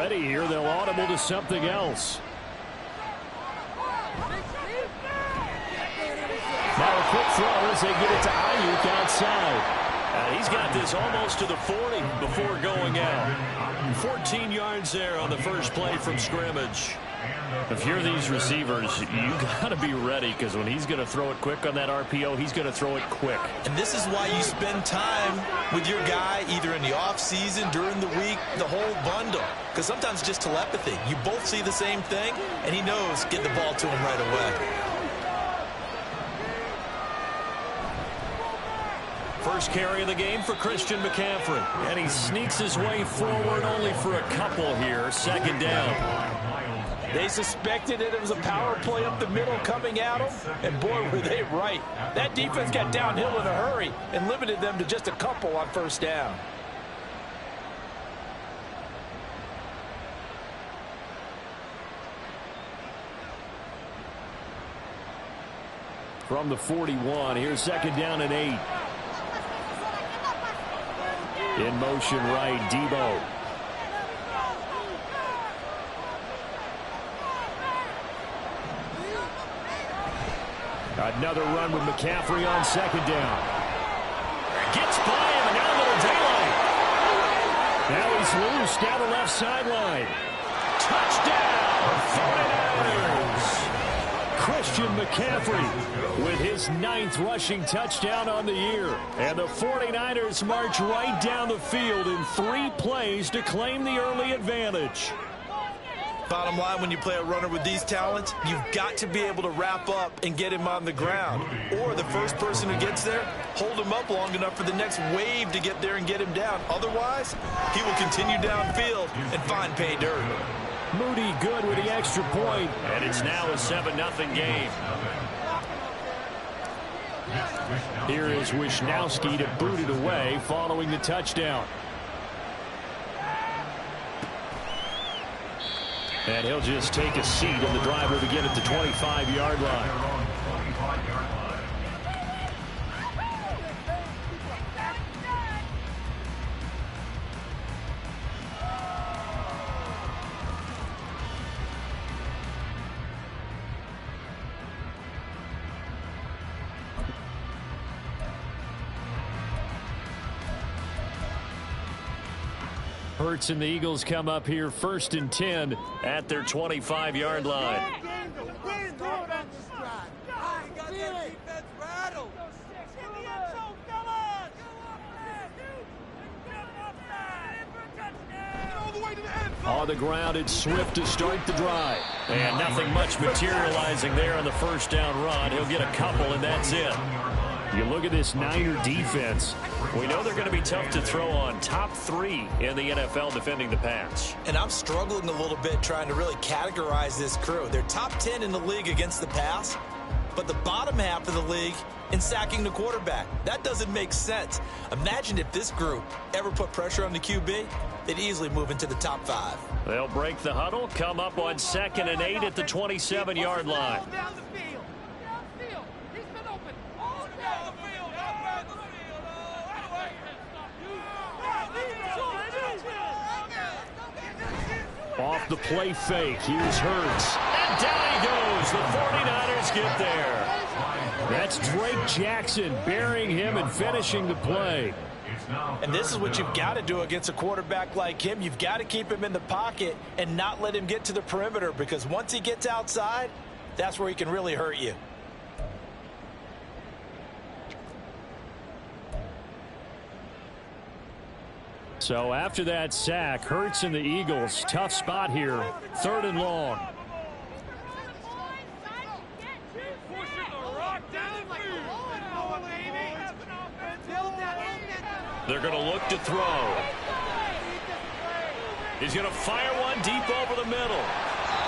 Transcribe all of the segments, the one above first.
ready here. They'll audible to something else. Now a quick throw as they get it to Ayuk outside. He's got this almost to the 40 before going out. 14 yards there on the first play from scrimmage. If you're these receivers, you got to be ready, because when he's going to throw it quick on that RPO, he's going to throw it quick. And this is why you spend time with your guy either in the offseason, during the week, the whole bundle. Because sometimes just telepathy. You both see the same thing, and he knows get the ball to him right away. First carry of the game for Christian McCaffrey. And he sneaks his way forward only for a couple here. Second down. They suspected that it was a power play up the middle coming at them, and boy, were they right. That defense got downhill in a hurry and limited them to just a couple on first down. From the 41, here's second down and 8. In motion right, Debo. Another run with McCaffrey on second down. Gets by him, and now a little daylight. Now he's loose down the left sideline. Touchdown, 49ers. Christian McCaffrey with his 9th rushing touchdown on the year. And the 49ers march right down the field in 3 plays to claim the early advantage. Bottom line, when you play a runner with these talents, you've got to be able to wrap up and get him on the ground. Or the first person who gets there, hold him up long enough for the next wave to get there and get him down. Otherwise, he will continue downfield and find pay dirt. Moody good with the extra point. And it's now a 7-0 game. Here is Wisnowski to boot it away following the touchdown. And he'll just take a seat, and the drive will begin at the 25-yard line. Hurts and the Eagles come up here 1st and 10 at their 25-yard line. On the ground, it's Swift to start the drive. And nothing much materializing there on the first down run. He'll get a couple, and that's it. You look at this Niner defense. We know they're going to be tough to throw on. Top 3 in the NFL defending the pass. And I'm struggling a little bit trying to really categorize this crew. They're top 10 in the league against the pass, but the bottom half of the league in sacking the quarterback. That doesn't make sense. Imagine if this group ever put pressure on the QB, they'd easily move into the top 5. They'll break the huddle, come up on 2nd and 8 at the 27-yard line. Off the play fake, here's Hurts. And down he goes. The 49ers get there. That's Drake Jackson burying him and finishing the play. And this is what you've got to do against a quarterback like him. You've got to keep him in the pocket and not let him get to the perimeter, because once he gets outside, that's where he can really hurt you. So after that sack, Hurts and the Eagles, tough spot here, 3rd and long. They're going to look to throw. He's going to fire one deep over the middle.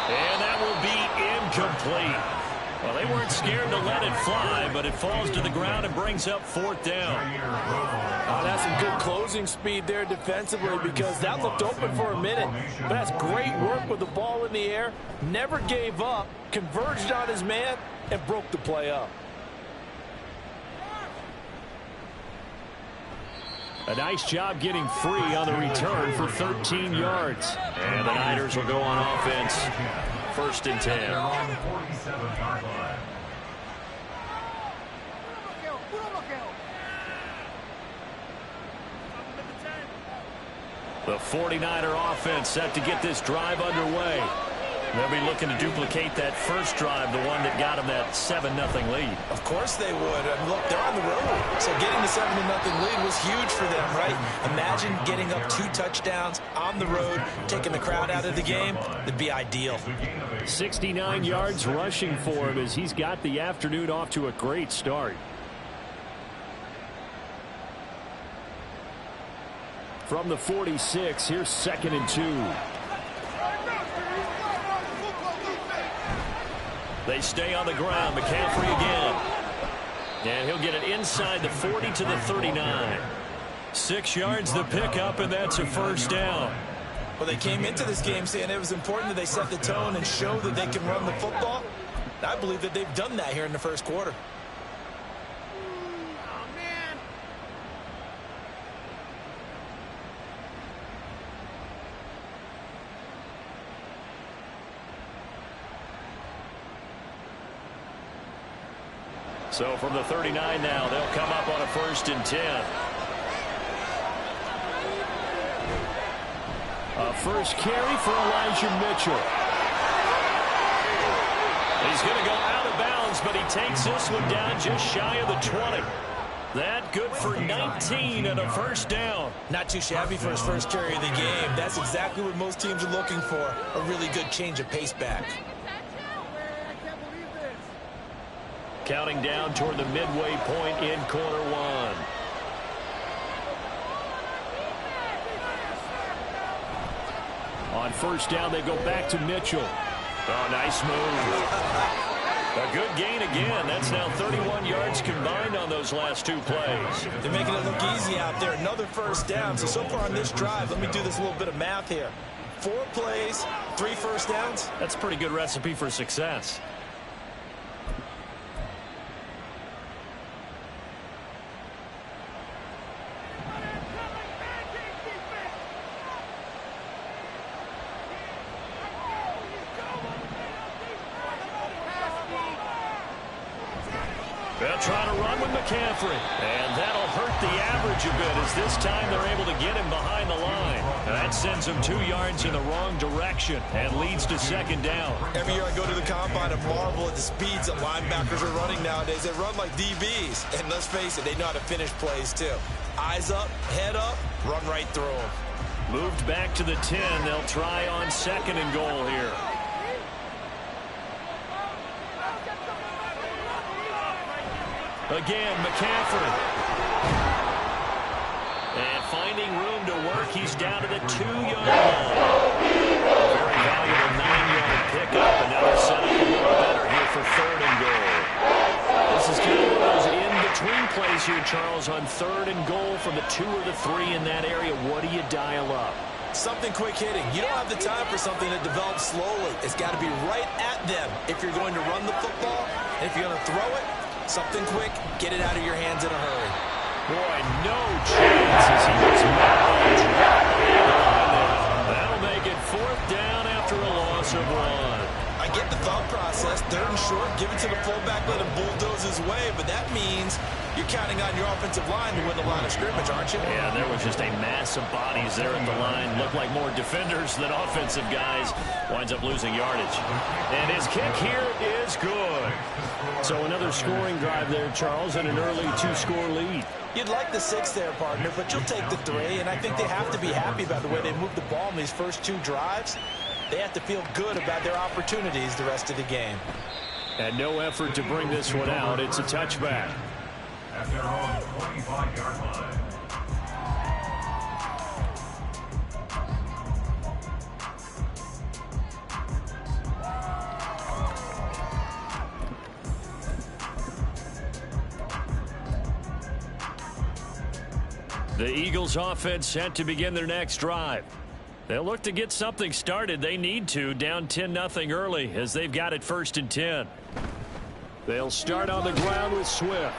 And that will be incomplete. Well, they weren't scared to let it fly, but it falls to the ground and brings up 4th down. Oh, that's some good closing speed there defensively, because that looked open for a minute. But that's great work with the ball in the air. Never gave up, converged on his man, and broke the play up. A nice job getting free on the return for 13 yards. And the Niners will go on offense. 1st and 10. The 49er offense set to get this drive underway. They'll be looking to duplicate that first drive, the one that got them that 7-0 lead. Of course they would. And look, they're on the road. So getting the 7-0 lead was huge for them, right? Imagine getting up 2 touchdowns on the road, taking the crowd out of the game. It'd be ideal. 69 yards rushing for him as he's got the afternoon off to a great start. From the 46, here's 2nd and 2. They stay on the ground. McCaffrey again. And he'll get it inside the 40 to the 39. 6 yards the pickup, and that's a 1st down. Well, they came into this game saying it was important that they set the tone and show that they can run the football. I believe that they've done that here in the 1st quarter. So from the 39 now, they'll come up on a 1st and 10. A first carry for Elijah Mitchell. He's going to go out of bounds, but he takes this one down just shy of the 20. That good for 19 and a 1st down. Not too shabby for his first carry of the game. That's exactly what most teams are looking for. A really good change of pace back. Counting down toward the midway point in quarter 1. On 1st down, they go back to Mitchell. Oh, nice move. A good gain again. That's now 31 yards combined on those last 2 plays. They're making it look easy out there. Another 1st down. So far on this drive, let me do this little bit of math here. 4 plays, 3 1st downs. That's a pretty good recipe for success. They'll try to run with McCaffrey. And that'll hurt the average a bit as this time they're able to get him behind the line. That sends him 2 yards in the wrong direction and leads to 2nd down. Every year I go to the combine and marvel at the speeds that linebackers are running nowadays. They run like DBs. And let's face it, they know how to finish plays too. Eyes up, head up, run right through them. Moved back to the 10. They'll try on 2nd and goal here. Again, McCaffrey. And finding room to work, he's down to the 2-yard line. A very valuable 9-yard pickup, and now they're set up a little better here for 3rd and goal. This is kind of one of those in-between plays here, Charles, on 3rd and goal from the 2 or the 3 in that area. What do you dial up? Something quick hitting. You don't have the time for something that develops slowly. It's got to be right at them if you're going to run the football. And if you're going to throw it, something quick, get it out of your hands in a hurry. Boy, no chance as he was met. That'll make it 4th down after a loss of 1. I get the thought process. 3rd and short, give it to the fullback, let him bulldoze his way. But that means you're counting on your offensive line to win the line of scrimmage, aren't you? Yeah, there was just a mass of bodies there at the line. Looked like more defenders than offensive guys. Winds up losing yardage. And his kick here is good. So another scoring drive there, Charles, and an early 2-score lead. You'd like the 6 there, partner, but you'll take the 3. And I think they have to be happy about the way they moved the ball in these first 2 drives. They have to feel good about their opportunities the rest of the game. And no effort to bring this one out. It's a touchback. At their own 25-yard line. The Eagles offense set to begin their next drive. They'll look to get something started. They need to, down 10-0 early as they've got it 1st and 10. They'll start on the ground with Swift.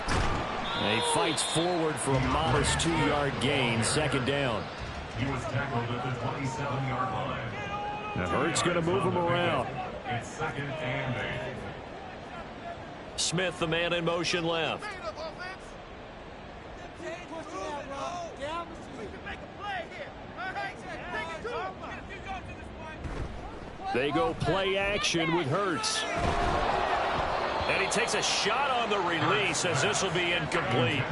And he fights forward for a modest 2-yard gain, second down. He was tackled at the 27-yard line. Now Hurts going to move him around. It's second and 8. Smith, the man in motion left. They go play action with Hurts. And he takes a shot on the release as this will be incomplete.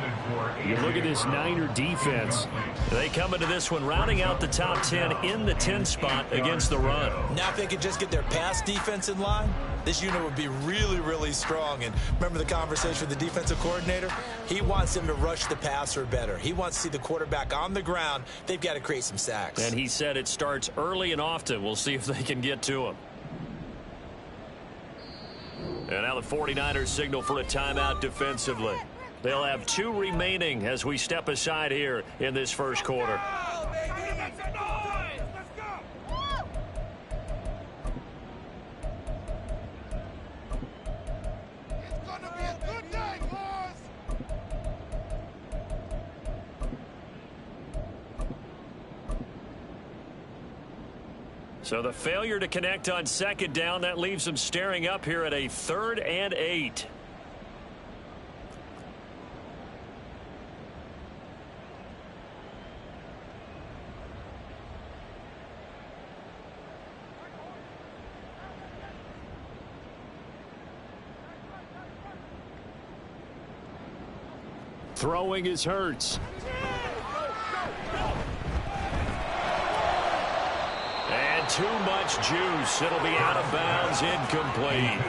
You look at this Niner defense. They come into this one rounding out the top 10 in the 10 spot against the run. Now if they could just get their pass defense in line, this unit would be really, really strong. And remember the conversation with the defensive coordinator? He wants them to rush the passer better. He wants to see the quarterback on the ground. They've got to create some sacks. And he said it starts early and often. We'll see if they can get to him. And now the 49ers signal for a timeout defensively. They'll have 2 remaining as we step aside here in this first quarter. So the failure to connect on second down, that leaves them staring up here at a 3rd and 8. Throwing is Hurts. Too much juice. It'll be out of bounds, incomplete.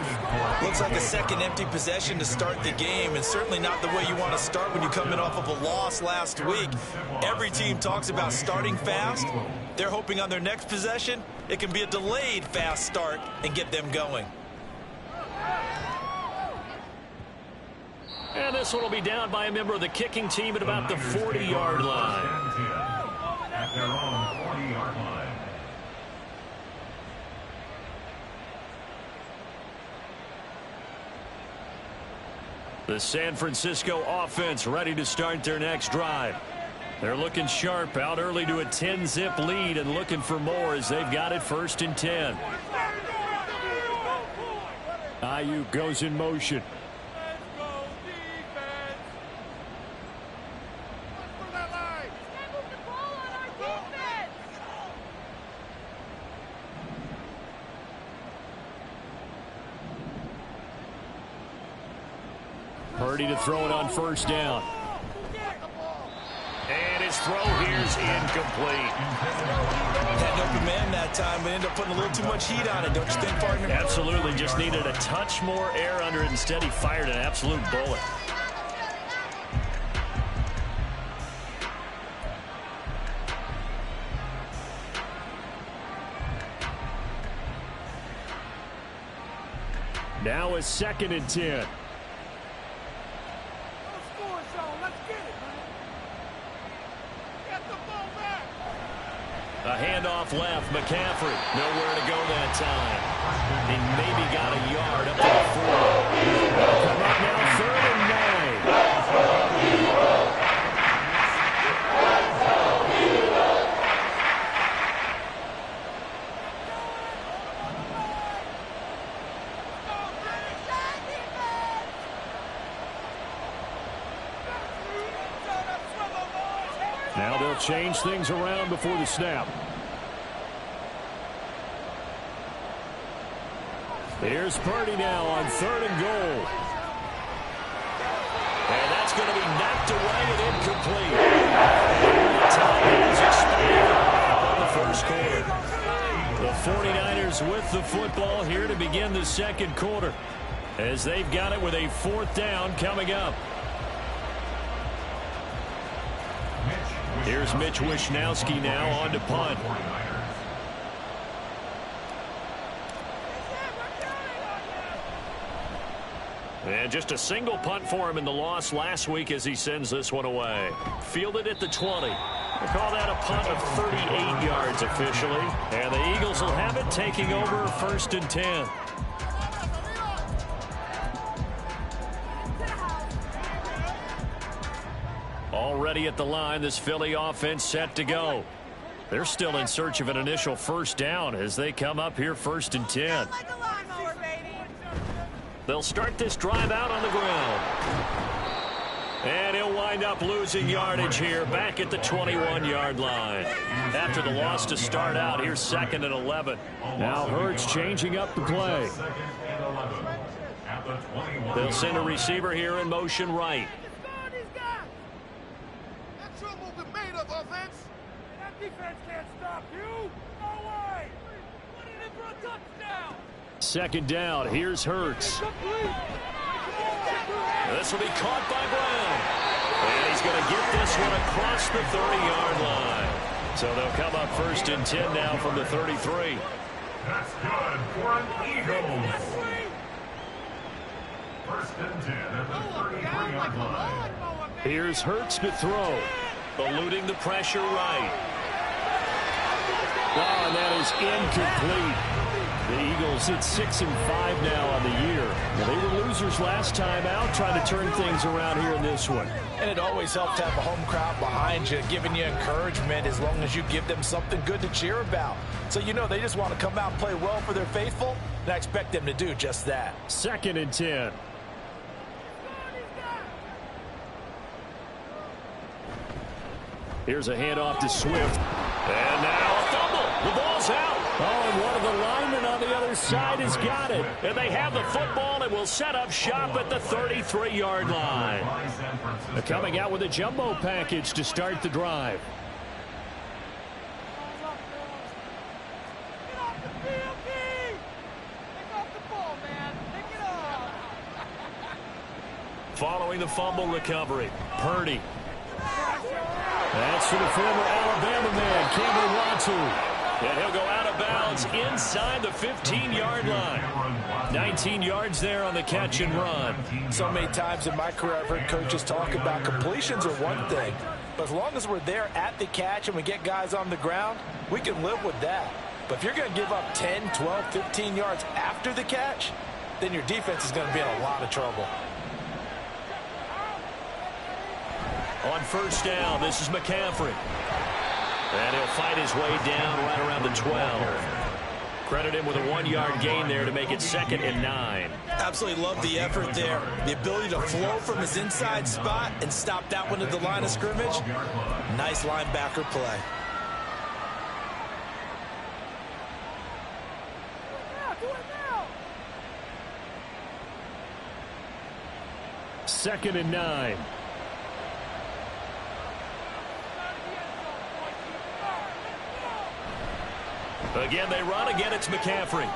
Looks like a second empty possession to start the game, and certainly not the way you want to start when you come in off of a loss last week. Every team talks about starting fast. They're hoping on their next possession it can be a delayed fast start and get them going. And this one will be down by a member of the kicking team at about the 40-yard line. At their own 40-yard line. The San Francisco offense ready to start their next drive. They're looking sharp, out early to a 10-zip lead and looking for more as they've got it 1st and 10. Ayuk goes in motion. Purdy to throw it on 1st down. And his throw here's incomplete. Had an open man that time, but ended up putting a little too much heat on it, don't you think, partner? Absolutely, just needed a touch more air under it. Instead, he fired an absolute bullet. Now a 2nd and 10. A handoff left. McCaffrey nowhere to go that time. He maybe got a yard up to the 40. Come up now 3rd and 9. Now they'll change things around before the snap. Here's Purdy now on 3rd and goal. And that's going to be knocked away and incomplete. Time has expired on the first quarter. The 49ers with the football here to begin the second quarter, as they've got it with a 4th down coming up. Here's Mitch Wishnowski now on to punt. And just a single punt for him in the loss last week as he sends this one away. Fielded at the 20. We'll call that a punt of 38 yards officially. And the Eagles will have it, taking over 1st and 10. Already at the line, this Philly offense set to go. They're still in search of an initial first down as they come up here 1st and 10. They'll start this drive out on the ground. And he'll wind up losing yardage here back at the 21-yard line. After the loss to start out, here's 2nd and 11. Now Hurts changing up the play. They'll send a receiver here in motion right. That's what we've been made of, offense. That defense can't stop you. No way. Put it in for a touchdown. 2nd down. Here's Hurts. This will be caught by Brown. And he's going to get this one across the 30-yard line. So they'll come up 1st and 10 now from the 33. That's good for an Eagles. 1st and 10 at the 33-yard line. Here's Hurts to throw. Eluding the pressure right. Oh, and that is incomplete. The Eagles hit 6-5 now on the year. Well, they were losers last time out, trying to turn things around here in this one. And it always helps to have a home crowd behind you, giving you encouragement as long as you give them something good to cheer about. So you know they just want to come out and play well for their faithful, and I expect them to do just that. 2nd and 10. Here's a handoff to Swift. And now a fumble. The ball's out. Oh, and one of the linemen on the other side has got it. And they have the football and will set up shop at the 33-yard line. They're coming out with a jumbo package to start the drive. Get off the field, Key. Pick off the ball, man. Pick it up. Following the fumble recovery, Purdy. That's for the former Alabama man, Cameron Watson. And he'll go out of bounds inside the 15-yard line. 19 yards there on the catch and run. So many times in my career I've heard coaches talk about completions are one thing, but as long as we're there at the catch and we get guys on the ground, we can live with that. But if you're going to give up 10, 12, 15 yards after the catch, then your defense is going to be in a lot of trouble. On 1st down, this is McCaffrey. And he'll fight his way down right around the 12. Credit him with a 1-yard gain there to make it 2nd and 9. Absolutely love the effort there. The ability to flow from his inside spot and stop that one at the line of scrimmage. Nice linebacker play. Do it now. 2nd and 9. Again, they run. Again, it's McCaffrey. And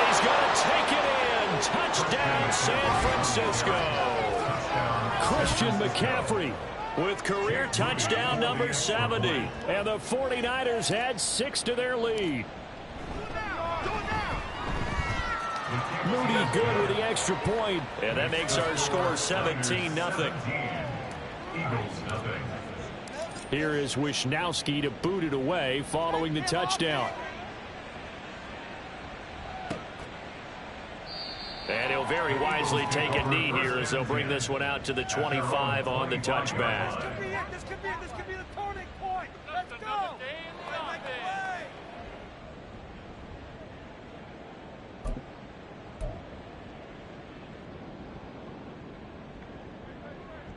he's going to take it in. Touchdown, San Francisco. Christian McCaffrey With career touchdown number 70. and the 49ers add 6 to their lead. Moody good with the extra point. And that makes our score 17-0. Eagles nothing. Here is Wisnowski to boot it away following the touchdown. And he'll very wisely take a knee here as they'll bring this one out to the 25 on the touchback. This could be the turning point. Let's go.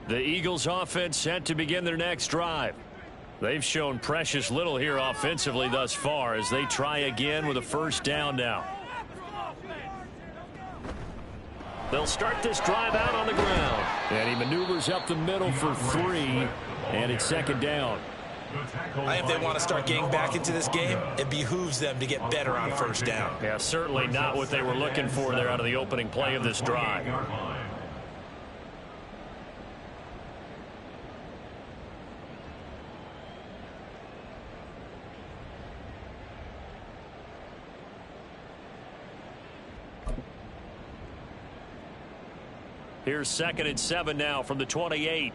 The Eagles offense set to begin their next drive. They've shown precious little here offensively thus far as they try again with a 1st down now. They'll start this drive out on the ground. And he maneuvers up the middle for 3, and it's 2nd down. I think they want to start getting back into this game. It behooves them to get better on 1st down. Yeah, certainly not what they were looking for there out of the opening play of this drive. Here's 2nd and 7 now from the 28.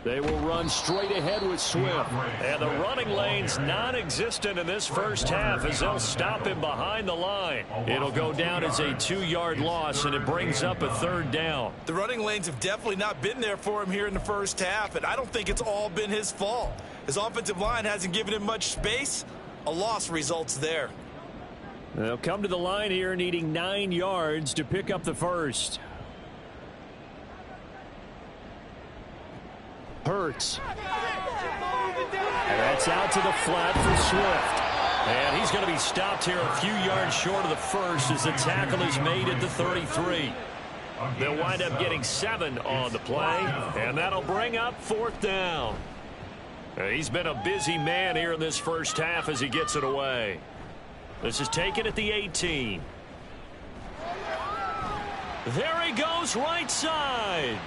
They will run straight ahead with Swift. And the running lane's non-existent in this first half as they'll stop him behind the line. It'll go down as a 2-yard loss, and it brings up a 3rd down. The running lanes have definitely not been there for him here in the first half, and I don't think it's all been his fault. His offensive line hasn't given him much space. A loss results there. They'll come to the line here needing 9 yards to pick up the first. Hurts. And that's out to the flat for Swift. And he's going to be stopped here a few yards short of the first as the tackle is made at the 33. They'll wind up getting 7 on the play, and that'll bring up 4th down. He's been a busy man here in this first half as he gets it away. This is taken at the 18. There he goes right side.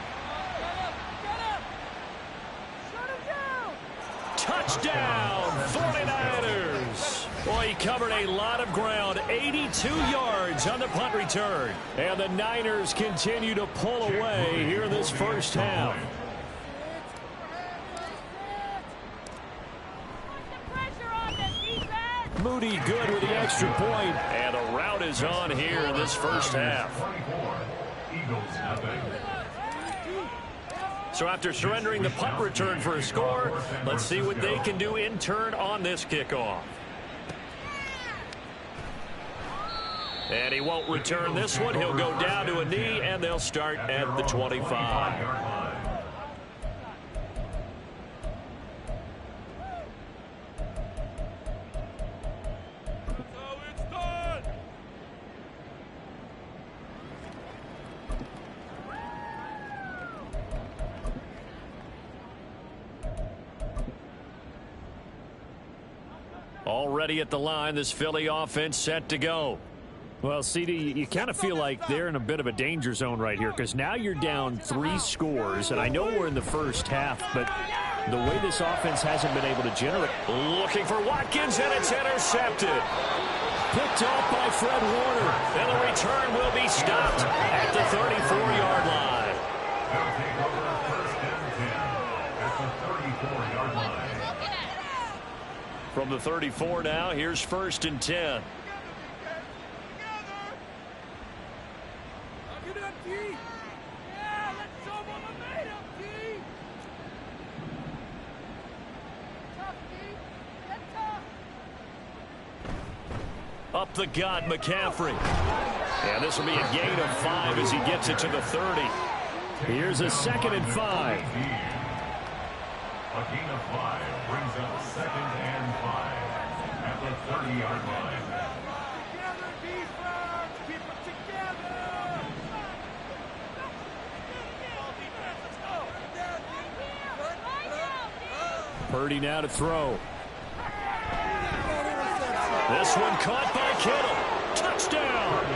Touchdown, 49ers. Boy, he covered a lot of ground, 82 yards on the punt return. And the Niners continue to pull away here in this first half. Moody good with the extra point. And the route is on here in this first half. So after surrendering the punt return for a score, let's see what they can do in turn on this kickoff. And he won't return this one. He'll go down to a knee, and they'll start at the 25. Already at the line, this Philly offense set to go. Well, CD, you kind of feel like they're in a bit of a danger zone right here because now you're down 3 scores, and I know we're in the first half, but the way this offense hasn't been able to generate. Looking for Watkins, and it's intercepted. Picked off by Fred Warner. And the return will be stopped at the 34-yard line. They'll take over 1st and 10 at the 34-yard line. From the 34 now, here's 1st and 10. Up the gut, McCaffrey. And this will be a gain of 5 as he gets it to the 30. Here's a 2nd and 5. A gain of 5 brings up 2nd and 5 at the 30-yard line. Together, defense! Keep it together! Purdy now to throw. This one caught by Kittle. Touchdown!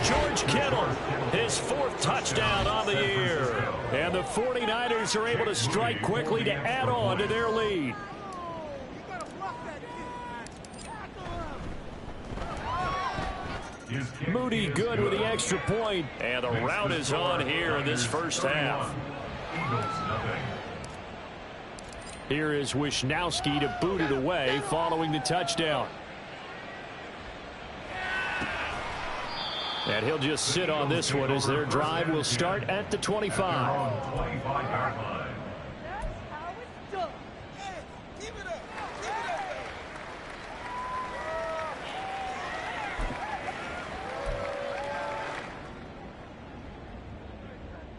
George Kittle, his 4th touchdown on the year. And the 49ers are able to strike quickly to add on to their lead. Moody good with the extra point. And the route is on here in this first half. Here is Wisnowski to boot it away following the touchdown. And he'll just sit on this one as their drive will start at the 25.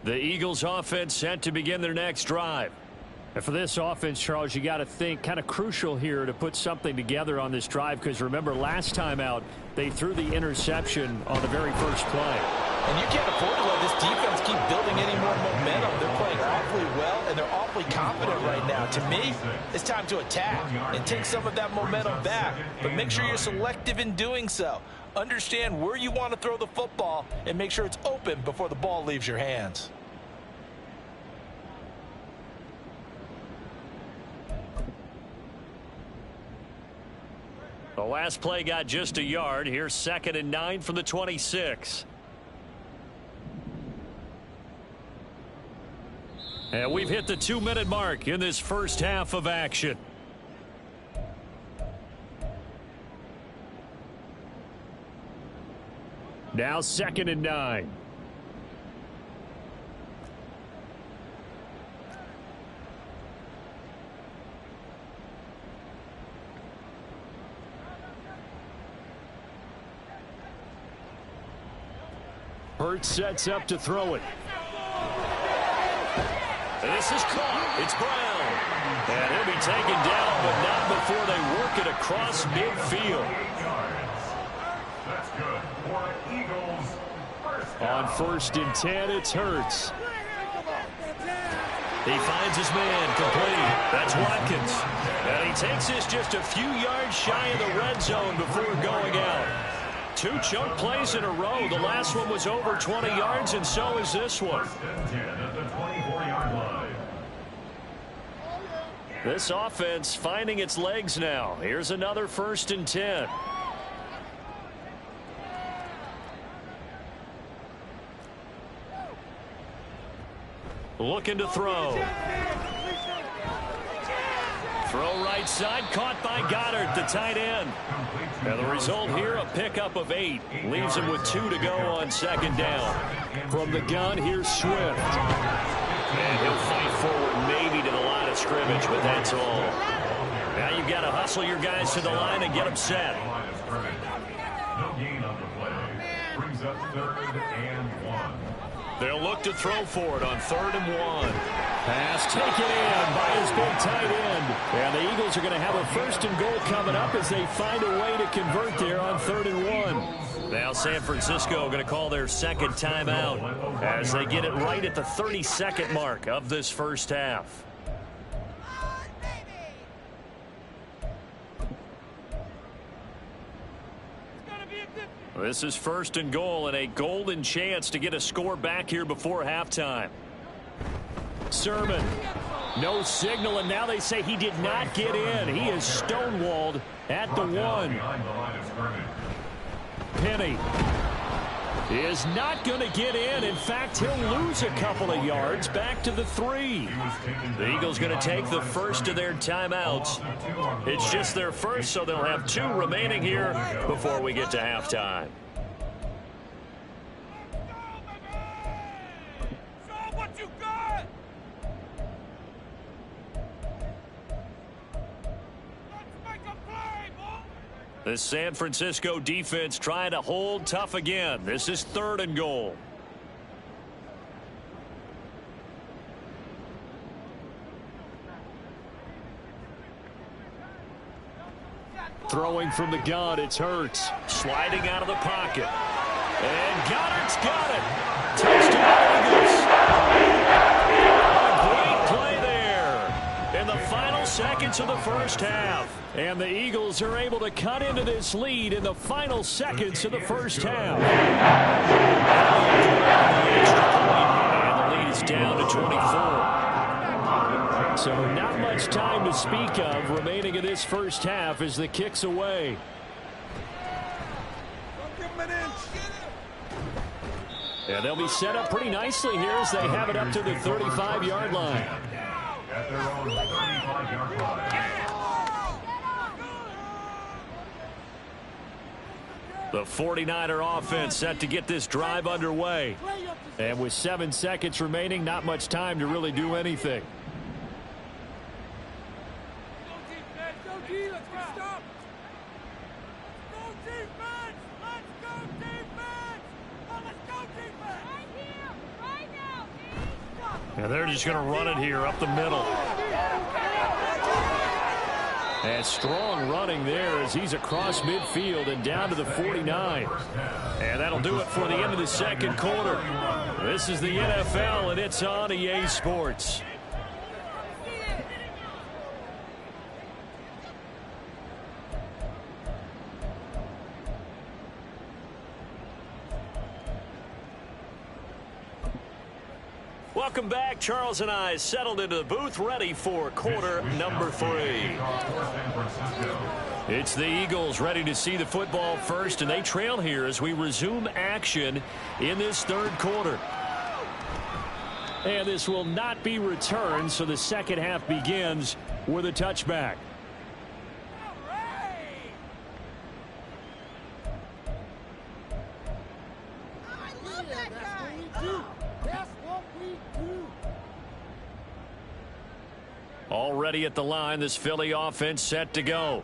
The Eagles offense set to begin their next drive. And for this offense, Charles, you got to think kind of crucial here to put something together on this drive because remember last time out they threw the interception on the very first play. And you can't afford to let this defense keep building any more momentum. They're playing awfully well, and they're awfully confident right now. To me, it's time to attack and take some of that momentum back. But make sure you're selective in doing so. Understand where you want to throw the football and make sure it's open before the ball leaves your hands. The last play got just a yard. Here's 2nd and 9 from the 26. And we've hit the 2-minute mark in this first half of action. Now 2nd and 9. Hurts sets up to throw it. This is caught. It's Brown. And he'll be taken down, but not before they work it across midfield. That's good for Eagles. On 1st and 10, it's Hurts. He finds his man complete. That's Watkins. And he takes this just a few yards shy of the red zone before going out. 2 chunk plays in a row. The last one was over 20 yards, and so is this one. 10 at the 24-yard line. This offense finding its legs now. Here's another 1st and 10. Looking to throw. Throw right side, caught by Goddard, the tight end. And the result here, a pickup of 8. Leaves him with 2 to go on 2nd down. From the gun, here's Swift. And he'll fight forward maybe to the line of scrimmage, but that's all. Now you've got to hustle your guys to the line and get them set. No gain on the play. Brings up 3rd and 1. They'll look to throw for it on 3rd and 1. Pass taken in by his big tight end. And the Eagles are going to have a 1st and goal coming up as they find a way to convert there on 3rd and 1. Now San Francisco going to call their 2nd timeout as they get it right at the 32nd mark of this first half. This is 1st and goal and a golden chance to get a score back here before halftime. Sermon, no signal, and now they say he did not get in. He is stonewalled at the 1. Penny is not going to get in. In fact, he'll lose a couple of yards back to the 3. The Eagles going to take the first of their timeouts. It's just their first, so they'll have 2 remaining here before we get to halftime. Show what you got! Let's make a play, boy! The San Francisco defense trying to hold tough again. This is 3rd and goal. Throwing from the gun, it's Hurts. Sliding out of the pocket. And Goddard's got it. Touchdown, Eagles. A great play there in the final seconds of the first half. And the Eagles are able to cut into this lead in the final seconds of the first half. And the lead is down to 24. So not much time to speak of remaining in this first half as the kick's away. And they'll be set up pretty nicely here as they have it up to the 35-yard line. At their own 35-yard line. The 49er offense set to get this drive underway. And with 7 seconds remaining, not much time to really do anything. And they're just going to run it here up the middle. And strong running there as he's across midfield and down to the 49. And that'll do it for the end of the second quarter. This is the NFL, and it's on EA Sports. Welcome back. Charles and I settled into the booth ready for quarter number 3. It's the Eagles ready to see the football first, and they trail here as we resume action in this third quarter. And this will not be returned, so the second half begins with a touchback. Already at the line, this Philly offense set to go.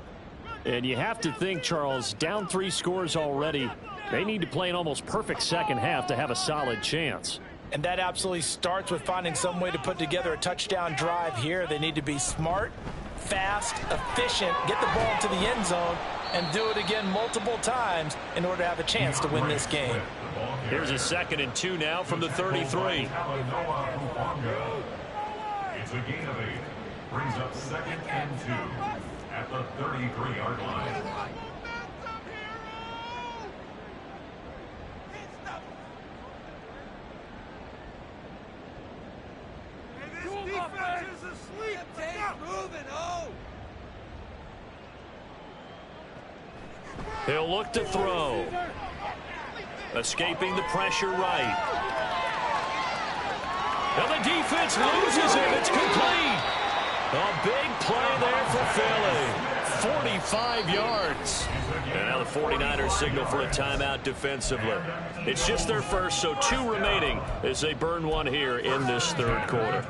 And you have to think, Charles, down 3 scores already. They need to play an almost perfect second half to have a solid chance. And that absolutely starts with finding some way to put together a touchdown drive here. They need to be smart, fast, efficient, get the ball to the end zone, and do it again multiple times in order to have a chance to win this game. Here's a 2nd and 2 now from the 33. It's a gain of 8. Brings up 2nd and 2 at the 33-yard line. He'll look to throw. Escaping the pressure right. And the defense loses it. It's complete. A big play there for Philly. 45 yards. And now the 49ers signal for a timeout defensively. It's just their first, so 2 remaining as they burn one here in this 3rd quarter.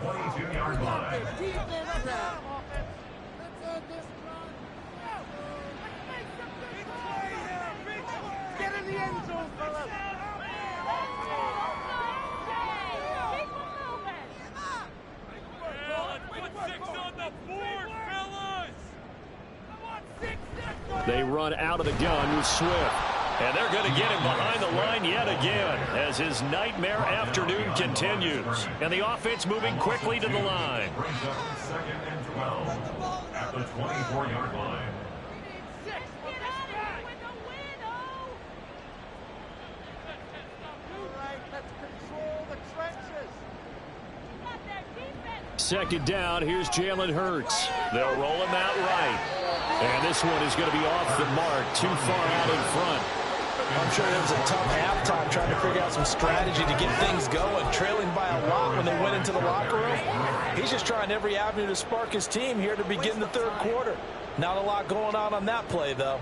Get in the end zone, fellas. They run out of the gun with Swift. And they're going to get him behind the line yet again as his nightmare afternoon continues. And the offense moving quickly to the line. Brings up 2nd and 12 at the 24-yard line. Second down, here's Jalen Hurts. They'll roll him out right. And this one is going to be off the mark, too far out in front. I'm sure it was a tough halftime trying to figure out some strategy to get things going, trailing by a lot when they went into the locker room. He's just trying every avenue to spark his team here to begin the 3rd quarter. Not a lot going on that play, though.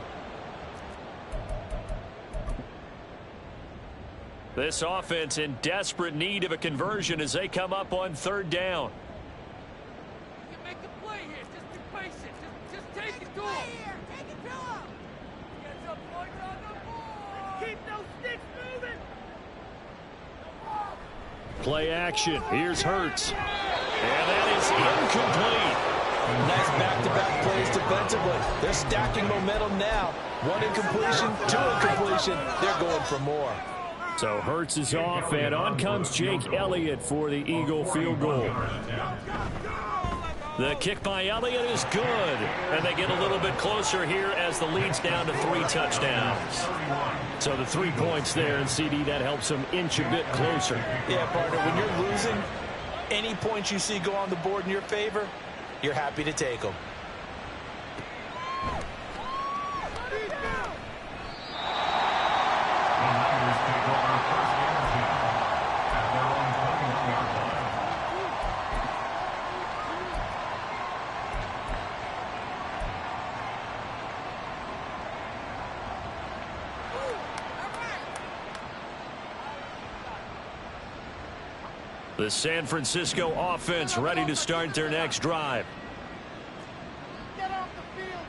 This offense in desperate need of a conversion as they come up on 3rd down. Make the play here. Just be patient. Just take it to him. Take it to him. Gets up on the ball. Keep those sticks moving. Play action. Here's Hurts. And that is incomplete. Nice back-to-back plays defensively. They're stacking momentum now. 1 incompletion, 2 incompletion. They're going for more. So Hurts is off, and on comes Jake Elliott for the Eagle field goal. The kick by Elliott is good, and they get a little bit closer here as the lead's down to 3 touchdowns. So the 3 points there, and CD, that helps them inch a bit closer. Yeah, partner, when you're losing, any points you see go on the board in your favor, you're happy to take them. The San Francisco offense ready to start their next drive. Get off the field,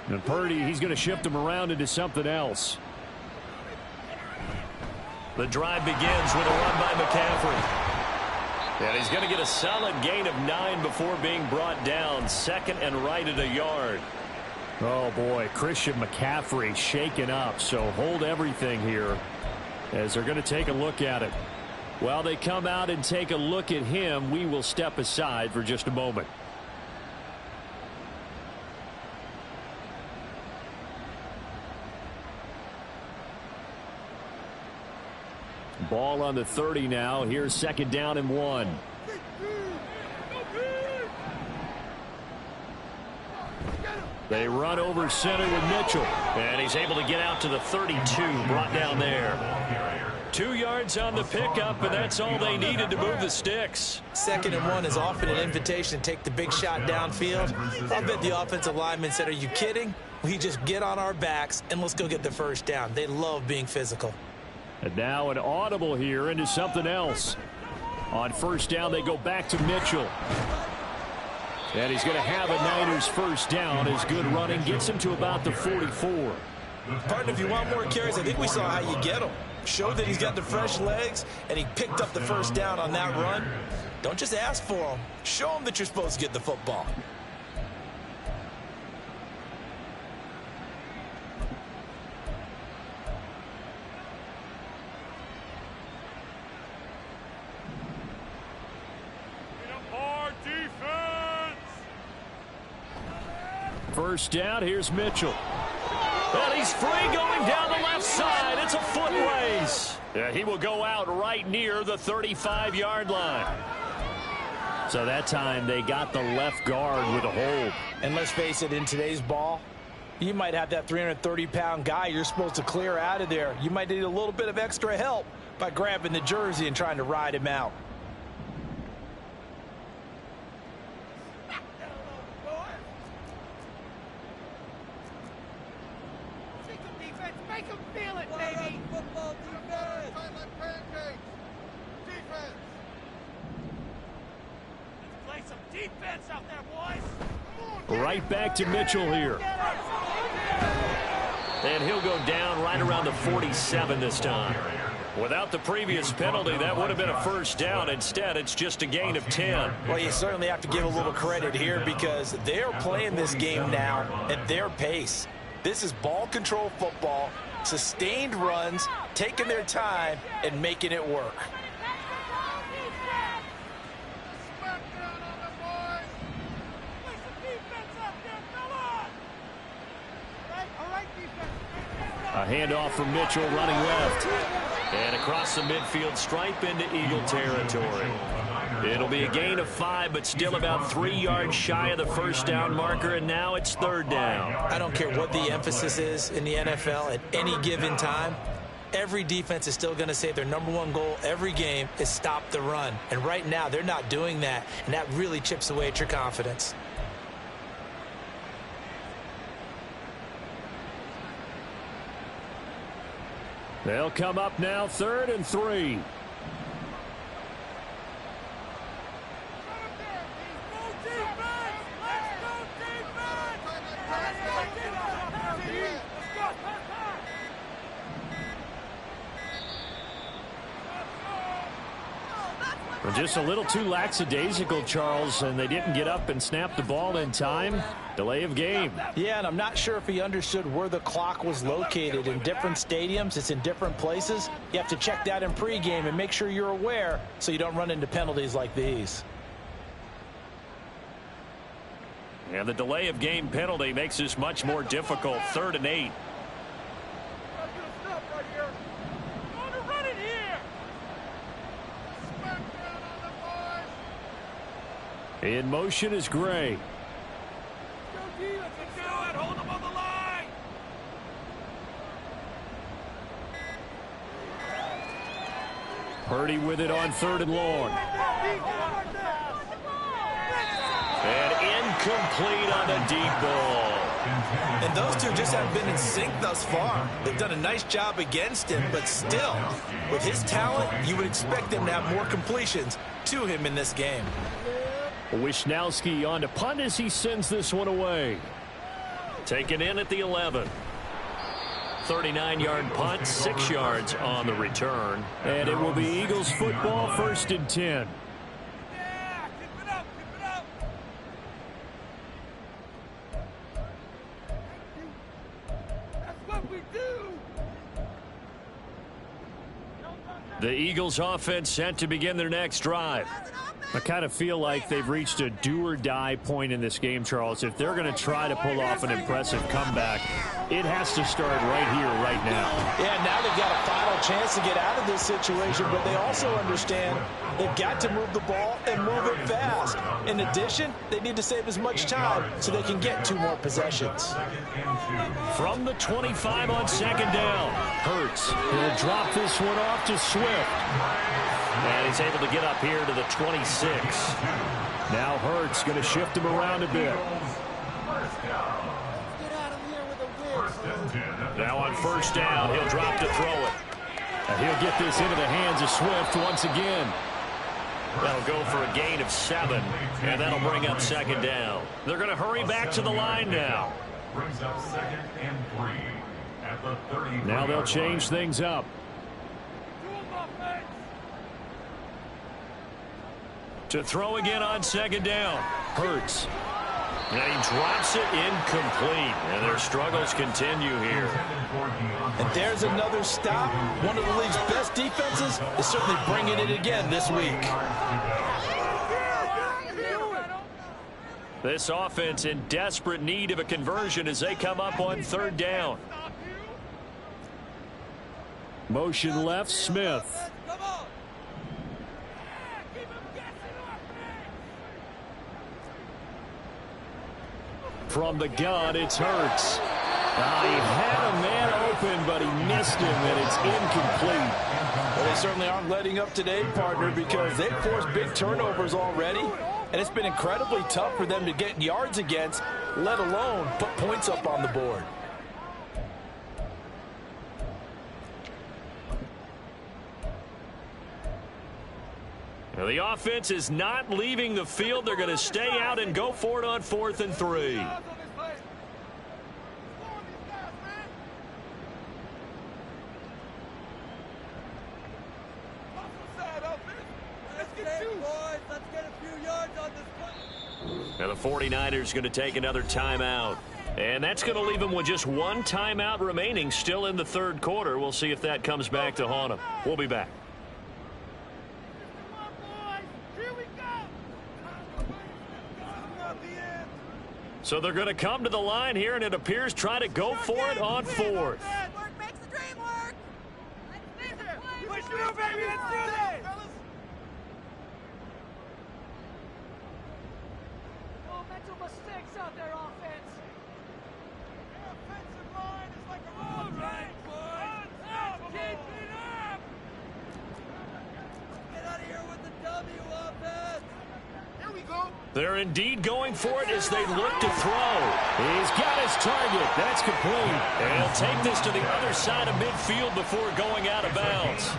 D. And Purdy, he's going to shift him around into something else. The drive begins with a run by McCaffrey. And he's going to get a solid gain of 9 before being brought down. 2nd and right at a yard. Oh, boy, Christian McCaffrey shaken up, so hold everything here as they're going to take a look at it. While they come out and take a look at him, we will step aside for just a moment. Ball on the 30 now. Here's 2nd down and 1. They run over center with Mitchell. And he's able to get out to the 32, brought down there. 2 yards on the pickup, and that's all they needed to move the sticks. 2nd and 1 is often an invitation to take the big shot downfield. I bet the offensive lineman said, are you kidding? We just get on our backs and let's go get the first down. They love being physical. And now an audible here into something else. On 1st down, they go back to Mitchell. And he's going to have a Niners first down. His good running gets him to about the 44. Partner, if you want more carries, I think we saw how you get them. Showed that he's got the fresh legs, and he picked up the first down on that run. Don't just ask for them. Show them that you're supposed to get the football. First down, here's Mitchell. And he's free going down the left side. It's a foot race. Yeah, he will go out right near the 35-yard line. So that time they got the left guard with a hold. And let's face it, in today's ball, you might have that 330-pound guy you're supposed to clear out of there. You might need a little bit of extra help by grabbing the jersey and trying to ride him out. Right back to Mitchell here. And he'll go down right around the 47 this time. Without the previous penalty, that would have been a first down. Instead, it's just a gain of 10. Well, you certainly have to give a little credit here because they're playing this game now at their pace. This is ball control football, sustained runs, taking their time, and making it work. A handoff from Mitchell running left. And across the midfield stripe into Eagle territory. It'll be a gain of 5, but still about 3 yards shy of the first down marker, and now it's 3rd down. I don't care what the emphasis is in the NFL at any given time. Every defense is still going to say their #1 goal every game is stop the run. And right now, they're not doing that, and that really chips away at your confidence. They'll come up now 3rd and 3. Just a little too lackadaisical, Charles, and they didn't get up and snap the ball in time. Delay of game. Yeah, and I'm not sure if he understood where the clock was located. In different stadiums, it's in different places. You have to check that in pregame and make sure you're aware so you don't run into penalties like these. And the delay of game penalty makes this much more difficult. 3rd and 8. In motion is Gray. Hold him on the line. Purdy with it on 3rd and long. And incomplete on the deep ball. And those two just haven't been in sync thus far. They've done a nice job against him, but still, with his talent, you would expect them to have more completions to him in this game. Wisnowski on to punt as he sends this one away. Taken in at the 11. 39-yard punt, 6 yards on the return. And it will be Eagles football, 1st and 10. Yeah, keep it up, keep it up. That's what we do. The Eagles offense set to begin their next drive. I kind of feel like they've reached a do-or-die point in this game, Charles. If they're going to try to pull off an impressive comeback, it has to start right here, right now. Yeah, now they've got a final a chance to get out of this situation, but they also understand they've got to move the ball and move it fast. In addition, they need to save as much time so they can get 2 more possessions. From the 25 on second down, Hurts. He'll drop this one off to Swift. And he's able to get up here to the 26. Now Hurts going to shift him around a bit. Now on first down, he'll drop to throw it. And he'll get this into the hands of Swift once again. That'll go for a gain of 7, and that'll bring up second down. They're going to hurry back to the line now. Brings up 2nd and 3 at the 30. Now they'll change things up. To throw again on second down. Hurts. And he drops it incomplete. And their struggles continue here. And there's another stop. One of the league's best defenses is certainly bringing it again this week. This offense in desperate need of a conversion as they come up on third down. Motion left, Smith. From the gun, it's Hurts. He had a man open, but he missed him, and it's incomplete. Well, they certainly aren't letting up today, partner, because they've forced big turnovers already, and it's been incredibly tough for them to get yards against, let alone put points up on the board. Now the offense is not leaving the field. They're going to stay out and go for it on 4th and 3. Now the 49ers going to take another timeout. And that's going to leave them with just 1 timeout remaining still in the 3rd quarter. We'll see if that comes back to haunt them. We'll be back. So they're going to come to the line here, and it appears try to go for it on 4th. Work makes the dream work. Push through, baby. Let's do this. No mental mistakes out there, offense. The offensive line is like a road race. Keep it up. Get out of here with the W, offense. Here we go. They're indeed going for it as they look to throw. He's got his target. That's complete. And he'll take this to the other side of midfield before going out of bounds.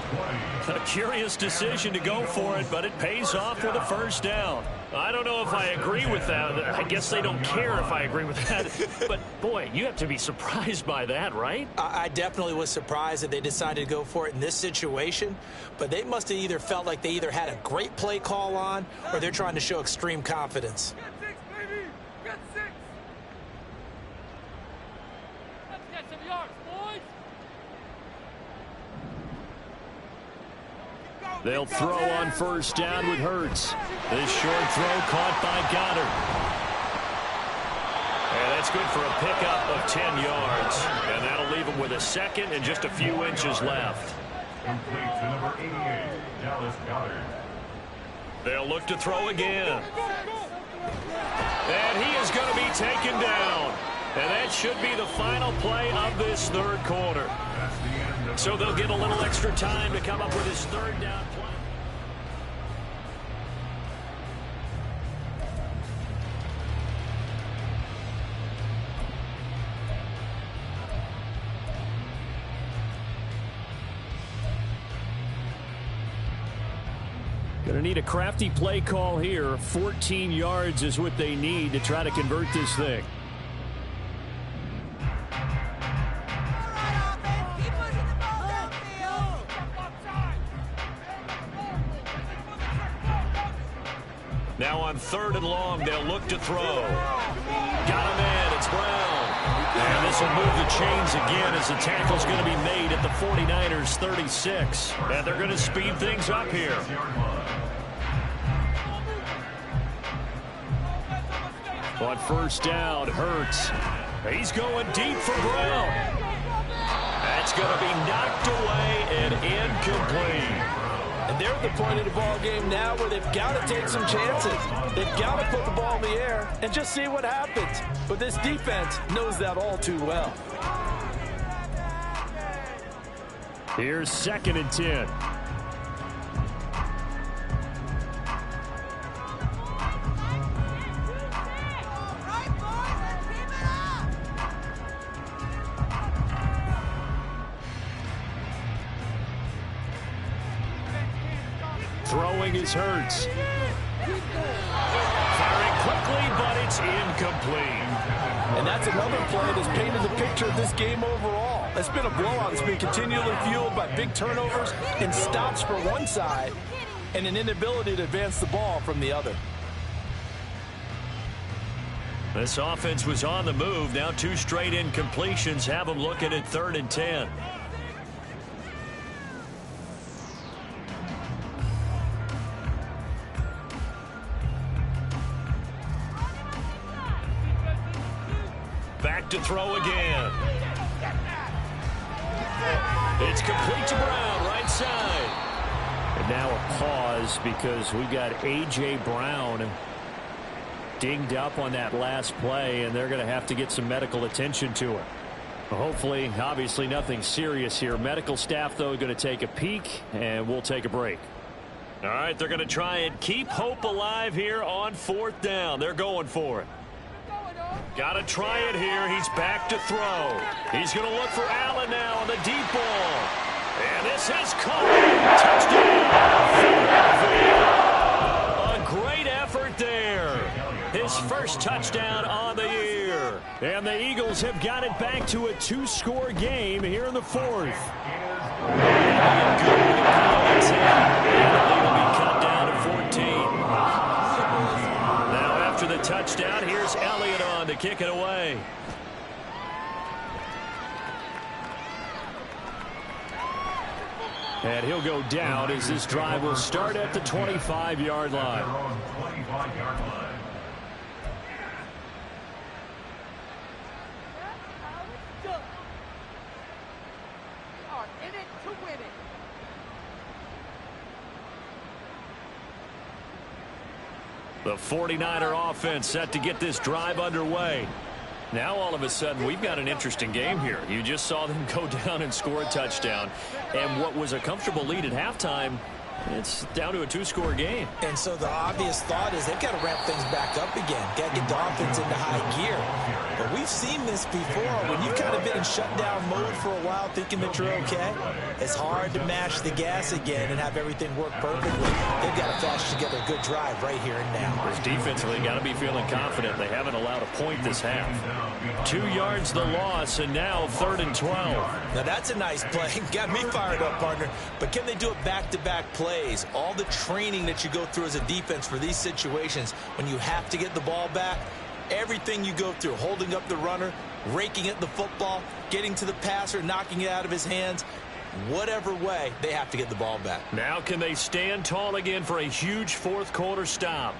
A curious decision to go for it, but it pays off with a first down. I don't know if I agree with that. I guess they don't care if I agree with that. But, boy, you have to be surprised by that, right? I definitely was surprised that they decided to go for it in this situation, but they must have either felt like they either had a great play call on or they're trying to show extreme confidence. Get 6, baby. Get 6. Let's get some yards, boys. They'll throw on first down with Hurts. This short throw caught by Goddard. And that's good for a pickup of 10 yards. And that'll leave them with a second and just a few inches left. Complete to number 88, Dallas Goddard. They'll look to throw again. And he is going to be taken down. And that should be the final play of this 3rd quarter. That's the end of So they'll get a little extra time to come up with his 3rd down play. Going to need a crafty play call here. 14 yards is what they need to try to convert this thing. Now on 3rd and long, they'll look to throw. Got him in. It's Brown. And this will move the chains again as the tackle's going to be made at the 49ers 36. And they're going to speed things up here. On first down, Hurts. He's going deep for Brown. And That's going to be knocked away and incomplete. And they're at the point of the ball game now where they've got to take some chances. They've got to put the ball in the air and just see what happens. But this defense knows that all too well. Here's 2nd and 10. Throwing is Hurts. Firing quickly, but it's incomplete. And that's another play that's painted the picture of this game overall. It's been a blowout. It's been continually fueled by big turnovers and stops for one side and an inability to advance the ball from the other. This offense was on the move. Now 2 straight incompletions have them looking at 3rd and 10. Back to throw again. It's complete to Brown, right side. And now a pause because we've got A.J. Brown dinged up on that last play, and they're going to have to get some medical attention to it. Hopefully, obviously nothing serious here. Medical staff, though, going to take a peek, and we'll take a break. All right, they're going to try and keep hope alive here on 4th down. They're going for it. Got to try it here. He's back to throw. He's going to look for Allen now on the deep ball. And this has caught. Touchdown. A great effort there. His first touchdown on the year. And the Eagles have got it back to a 2-score game here in the 4th. Cut down to 14. Now after the touchdown, here's Elliott on to kick it away. And he'll go down as this drive will start at the 25-yard line. The 49er offense set to get this drive underway. Now all of a sudden we've got an interesting game here. You just saw them go down and score a touchdown. And what was a comfortable lead at halftime, it's down to a 2-score game. And so the obvious thought is they've got to ramp things back up again. Got to get the offense into high gear. But we've seen this before. When you've kind of been in shutdown mode for a while thinking that you're okay, it's hard to mash the gas again and have everything work perfectly. They've got to flash together a good drive right here and now. This defensively got to be feeling confident. They haven't allowed a point this half. 2 yards the loss, and now 3rd and 12. Now that's a nice play. Got me fired up, partner. But can they do it back-to-back plays? All the training that you go through as a defense for these situations, when you have to get the ball back, everything you go through, holding up the runner, raking at the football, getting to the passer, knocking it out of his hands, whatever way, they have to get the ball back. Now can they stand tall again for a huge 4th quarter stop?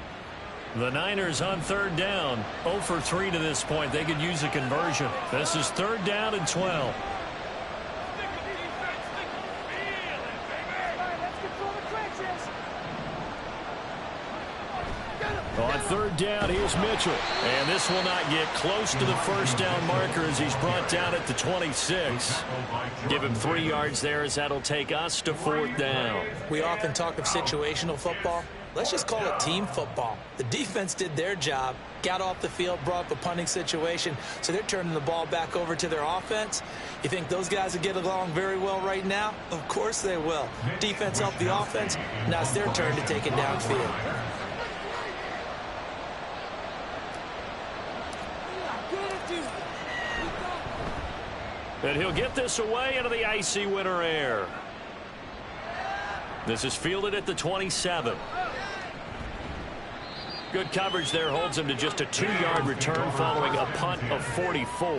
The Niners on 3rd down, 0 for 3 to this point. They could use a conversion. This is 3rd down and 12. On 3rd down, here's Mitchell. And this will not get close to the 1st down marker as he's brought down at the 26. Give him 3 yards there as that'll take us to 4th down. We often talk of situational football. Let's just call it team football. The defense did their job, got off the field, brought up a punting situation, so they're turning the ball back over to their offense. You think those guys will get along very well right now? Of course they will. Defense helped the offense. Now it's their turn to take it downfield. And he'll get this away into the icy winter air. This is fielded at the 27. Good coverage there holds him to just a 2-yard return following a punt of 44.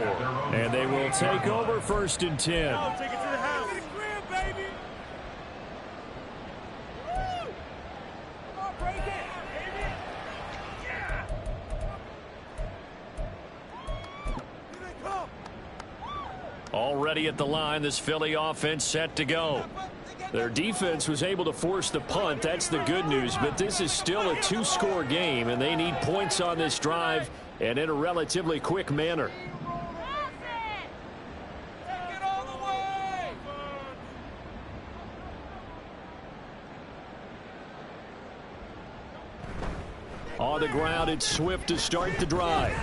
And they will take over 1st and 10. Take it to the house. Get a grab, baby. Woo! Come on, break it. Yeah. Here they come. Already at the line, this Philly offense set to go. Their defense was able to force the punt. That's the good news, but this is still a two-score game, and they need points on this drive and in a relatively quick manner. On the ground, it's Swift to start the drive.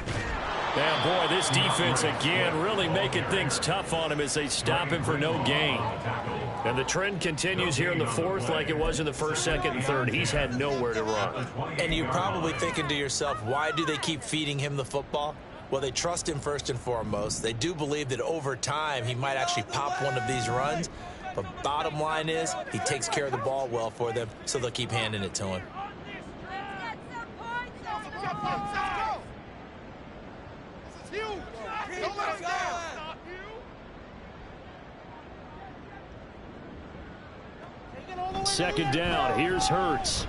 And boy, this defense again really making things tough on him as they stop him for no gain. And the trend continues here in the fourth like it was in the first, second, and third. He's had nowhere to run. And you're probably thinking to yourself, why do they keep feeding him the football? Well, they trust him first and foremost. They do believe that over time he might actually pop one of these runs. But bottom line is he takes care of the ball well for them, so they'll keep handing it to him. Second down, here's Hurts.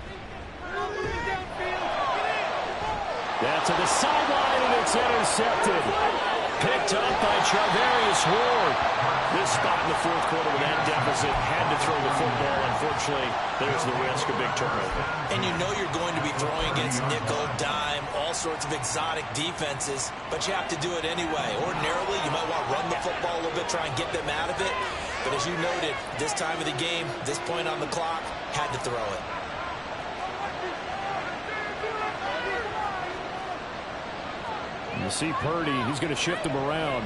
That's to the sideline, and it's intercepted. Picked up by Charvarius Ward. This spot in the fourth quarter with that deficit, had to throw the football. Unfortunately, there's the risk of big turnover. And you know you're going to be throwing against nickel, dime, all sorts of exotic defenses, but you have to do it anyway. Ordinarily, you might want to run the football a little bit, try and get them out of it. But as you noted, this time of the game, this point on the clock, had to throw it. You see Purdy, he's going to shift him around.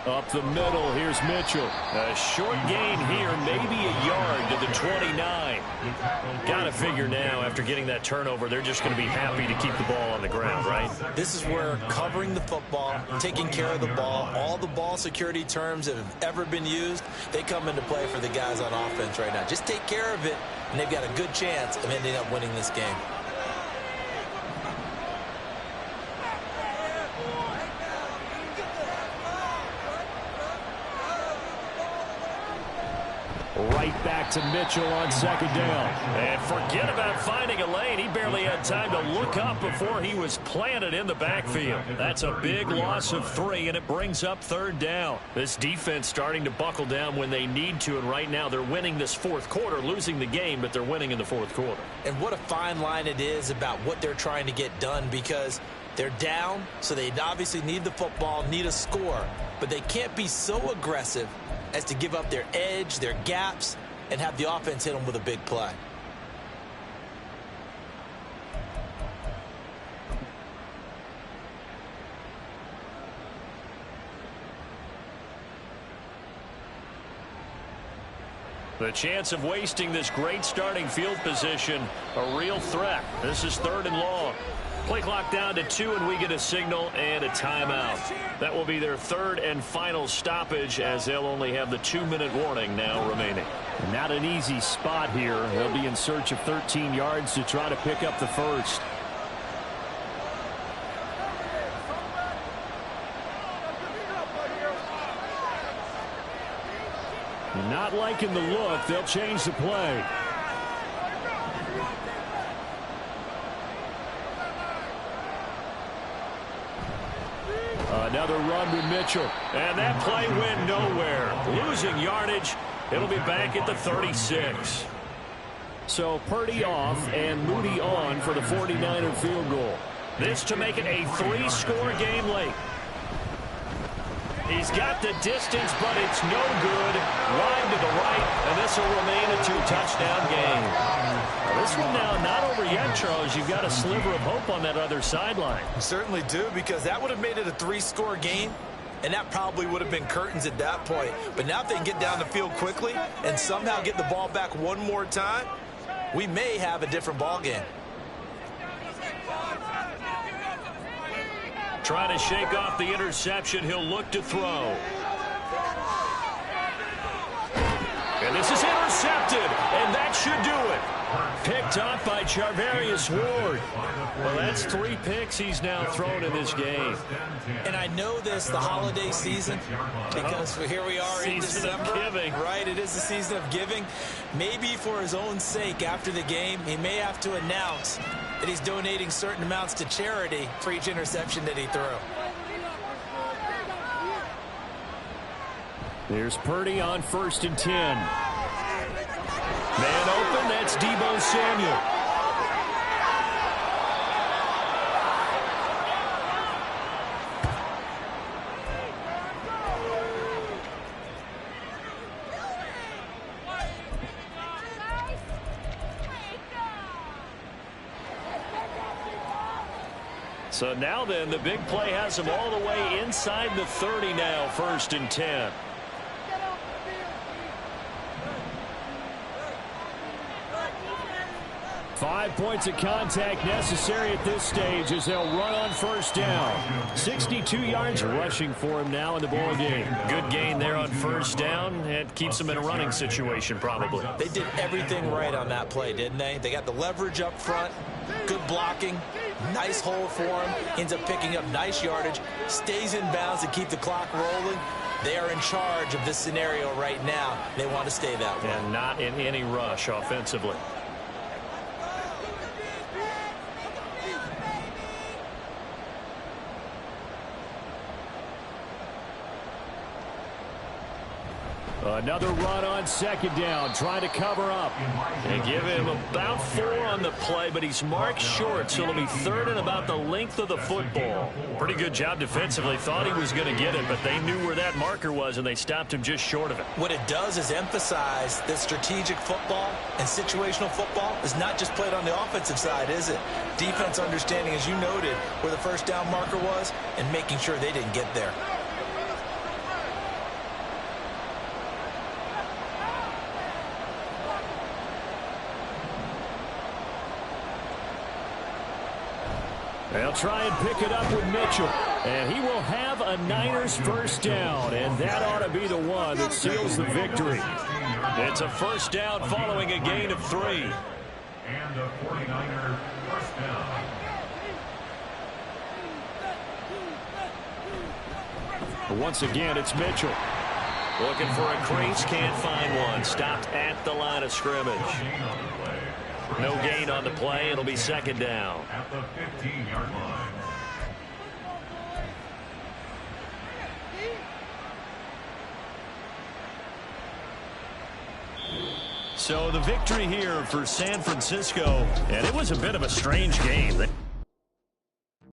Up the middle, here's Mitchell. A short gain here, maybe a yard to the 29. Got to figure now, after getting that turnover, they're just going to be happy to keep the ball on the ground, right? This is where covering the football, taking care of the ball, all the ball security terms that have ever been used, they come into play for the guys on offense right now. Just take care of it, and they've got a good chance of ending up winning this game. Right back to Mitchell on second down. And forget about finding a lane. He barely had time to look up before he was planted in the backfield. That's a big loss of 3, and it brings up third down. This defense starting to buckle down when they need to, and right now they're winning this fourth quarter, losing the game, but they're winning in the fourth quarter. And what a fine line it is about what they're trying to get done, because they're down, so they obviously need the football, need a score, but they can't be so aggressive as to give up their edge, their gaps, and have the offense hit them with a big play. The chance of wasting this great starting field position, a real threat. This is third and long. Play clock down to 2, and we get a signal and a timeout. That will be their third and final stoppage, as they'll only have the 2-minute warning now remaining. Not an easy spot here. They'll be in search of 13 yards to try to pick up the first. Not liking the look. They'll change the play. Another run with Mitchell. And that play went nowhere. Losing yardage. It'll be back at the 36. So Purdy off and Moody on for the 49er field goal. This to make it a 3-score game late. He's got the distance, but it's no good. Line to the right, and this will remain a 2-touchdown game. Now, this one now not over yet, Charles. You've got a sliver of hope on that other sideline. You certainly do, because that would have made it a 3-score game, and that probably would have been curtains at that point. But now if they can get down the field quickly and somehow get the ball back one more time, we may have a different ball game. Trying to shake off the interception. He'll look to throw. And this is intercepted, and that should do it. Picked picked off by Charvarius Ward. Well, that's 3 picks he's now thrown in this game. And I know this, the holiday season, because here we are in December. Season of giving. Right, it is the season of giving. Maybe for his own sake after the game, he may have to announce that he's donating certain amounts to charity for each interception that he threw. There's Purdy on 1st and 10. Man open, that's Deebo Samuel. So now then, the big play has him all the way inside the 30 now, 1st and 10. 5 points of contact necessary at this stage as they'll run on 1st down. 62 yards rushing for him now in the ball game. Good gain there on 1st down. It keeps him in a running situation probably. They did everything right on that play, didn't they? They got the leverage up front, good blocking, nice hole for him, ends up picking up nice yardage, stays in bounds to keep the clock rolling. They are in charge of this scenario right now. They want to stay that way. And not in any rush offensively. Another run on 2nd down, trying to cover up. They give him about 4 on the play, but he's marked short, so it'll be 3rd and about the length of the football. Pretty good job defensively. Thought he was going to get it, but they knew where that marker was, and they stopped him just short of it. What it does is emphasize that strategic football and situational football is not just played on the offensive side, is it? Defense understanding, as you noted, where the 1st down marker was and making sure they didn't get there. They'll try and pick it up with Mitchell. And he will have a Niners 1st down. And that ought to be the one that seals the victory. It's a 1st down following a gain of 3. And a 49er 1st down. But once again, it's Mitchell. Looking for a crease, can't find one. Stopped at the line of scrimmage. No gain on the play. It'll be 2nd down. At the 15-yard line. So the victory here for San Francisco, and it was a bit of a strange game.